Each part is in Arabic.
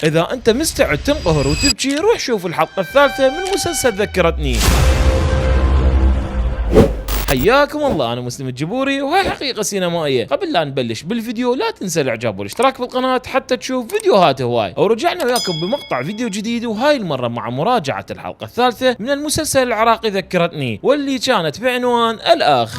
إذا أنت مستعد تنقهر وتبكي روح شوف الحلقة الثالثة من مسلسل ذكرتني. حياكم الله، أنا مسلم الجبوري وهاي حقيقة سينمائية. قبل لا نبلش بالفيديو لا تنسى الإعجاب والاشتراك بالقناة حتى تشوف فيديوهات هواي. ورجعنا وياكم بمقطع فيديو جديد، وهاي المرة مع مراجعة الحلقة الثالثة من المسلسل العراقي ذكرتني، واللي كانت بعنوان الأخ.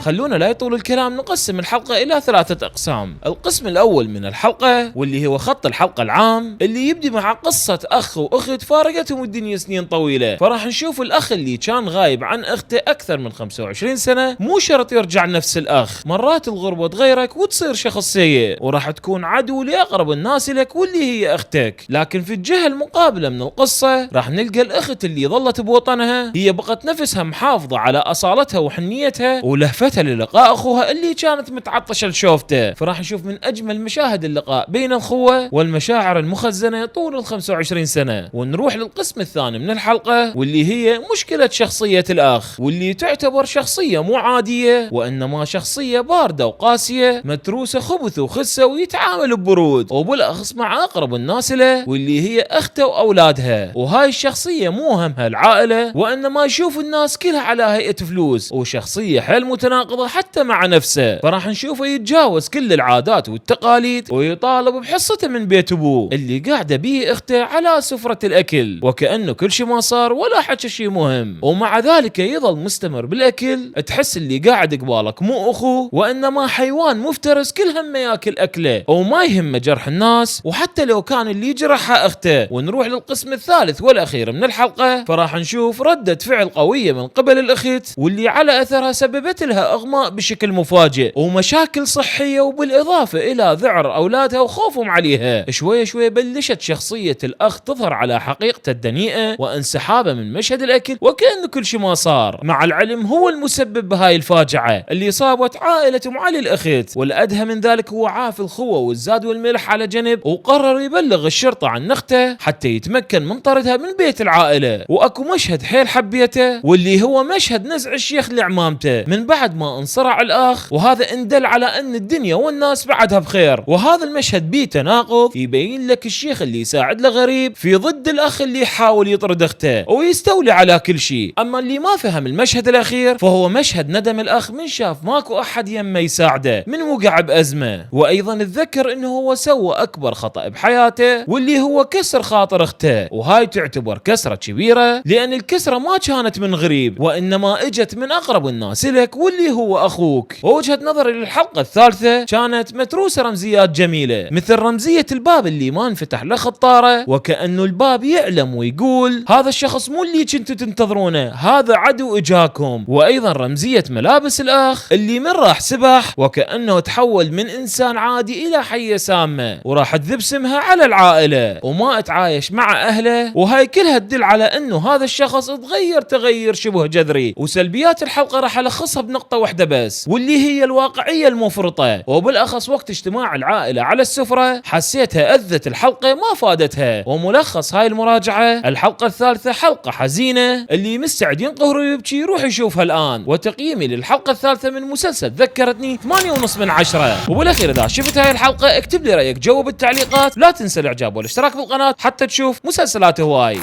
خلونا لا يطول الكلام نقسم الحلقة إلى 3 أقسام. القسم الأول من الحلقة واللي هو خط الحلقة العام، اللي يبدي مع قصة أخ وأخت فارقتهم الدنيا سنين طويلة. فراح نشوف الأخ اللي كان غايب عن أخته أكثر من 25 سنة. مو شرط يرجع نفس الأخ، مرات الغربة تغيرك وتصير شخص سيء، وراح تكون عدو لأقرب الناس لك واللي هي أختك. لكن في الجهة المقابلة من القصة راح نلقى الأخت اللي ظلت بوطنها، هي بقت نفسها محافظة على أصالتها وحنيتها ولهفتها للقاء اخوها اللي كانت متعطشه لشوفته. فراح نشوف من اجمل مشاهد اللقاء بين الاخوه والمشاعر المخزنه طول ال 25 سنه. ونروح للقسم الثاني من الحلقه واللي هي مشكله شخصيه الاخ، واللي تعتبر شخصيه مو عاديه وانما شخصيه بارده وقاسيه، متروسه خبث وخسه ويتعامل ببرود، وبالاخص مع اقرب الناس له واللي هي اخته واولادها. وهاي الشخصيه مو همها العائله وانما يشوف الناس كلها على هيئه فلوس، وشخصيه حيل متناقضه حتى مع نفسه. فراح نشوفه يتجاوز كل العادات والتقاليد ويطالب بحصته من بيت ابوه اللي قاعده به اخته على سفرة الاكل، وكأنه كل شيء ما صار ولا حكى شيء مهم. ومع ذلك يظل مستمر بالاكل، تحس اللي قاعد قبالك مو اخوه وانما حيوان مفترس كل همه ياكل اكله وما يهمه جرح الناس، وحتى لو كان اللي جرحها اخته. ونروح للقسم الثالث والاخير من الحلقه، فراح نشوف ردة فعل قوية من قبل الاخت واللي على اثرها سببت لها اغماء بشكل مفاجئ ومشاكل صحية، وبالاضافة الى ذعر اولادها وخوفهم عليها. شوي شوي بلشت شخصية الاخ تظهر على حقيقته الدنيئة وانسحابه من مشهد الاكل وكأنه كل شيء ما صار، مع العلم هو المسبب بهاي الفاجعة اللي صابت عائلة ام علي الاخت. والادهى من ذلك هو عاف الخوة والزاد والملح على جنب، وقرر يبلغ الشرطة عن اخته حتى يتمكن من طردها من بيت العائلة. واكو مشهد حيل حبيته واللي هو مشهد نزع الشيخ لعمامته من بعد ما انصرع الاخ، وهذا ان دل على ان الدنيا والناس بعدها بخير. وهذا المشهد بيه تناقض، يبين لك الشيخ اللي يساعد له غريب في ضد الاخ اللي يحاول يطرد اخته ويستولي على كل شيء. اما اللي ما فهم المشهد الاخير فهو مشهد ندم الاخ من شاف ماكو احد يمه يساعده من وقع بازمه. وايضا تذكر انه هو سوى اكبر خطأ بحياته واللي هو كسر خاطر اخته، وهاي تعتبر كسرة كبيرة لان الكسرة ما كانت من غريب وانما اجت من اقرب الناس لك واللي هو اخوك. ووجهة نظري للحلقة الثالثة كانت متروسة رمزيات جميلة، مثل رمزية الباب اللي ما انفتح له خطارة وكأنه الباب يعلم ويقول هذا الشخص مو اللي كنتوا تنتظرونه، هذا عدو اجاكم. وايضا رمزية ملابس الاخ اللي من راح سبح وكأنه تحول من انسان عادي الى حية سامة وراح تذب سمها على العائلة وما اتعايش مع اهله. وهاي كلها تدل على انه هذا الشخص تغير تغير شبه جذري. وسلبيات الحلقة راح الخصها بنقطة واحدة بس واللي هي الواقعية المفرطة، وبالاخص وقت اجتماع العائلة على السفرة حسيتها اذت الحلقة ما فادتها. وملخص هاي المراجعة، الحلقة الثالثة حلقة حزينة، اللي مستعد ينقهر ويبكي يروح يشوفها الان. وتقييمي للحلقة الثالثة من مسلسل ذكرتني 8.5 من 10. وبالاخير اذا شفت هاي الحلقة اكتب لي رايك جوا بالتعليقات، لا تنسى الاعجاب والاشتراك بالقناة حتى تشوف مسلسلات هواي.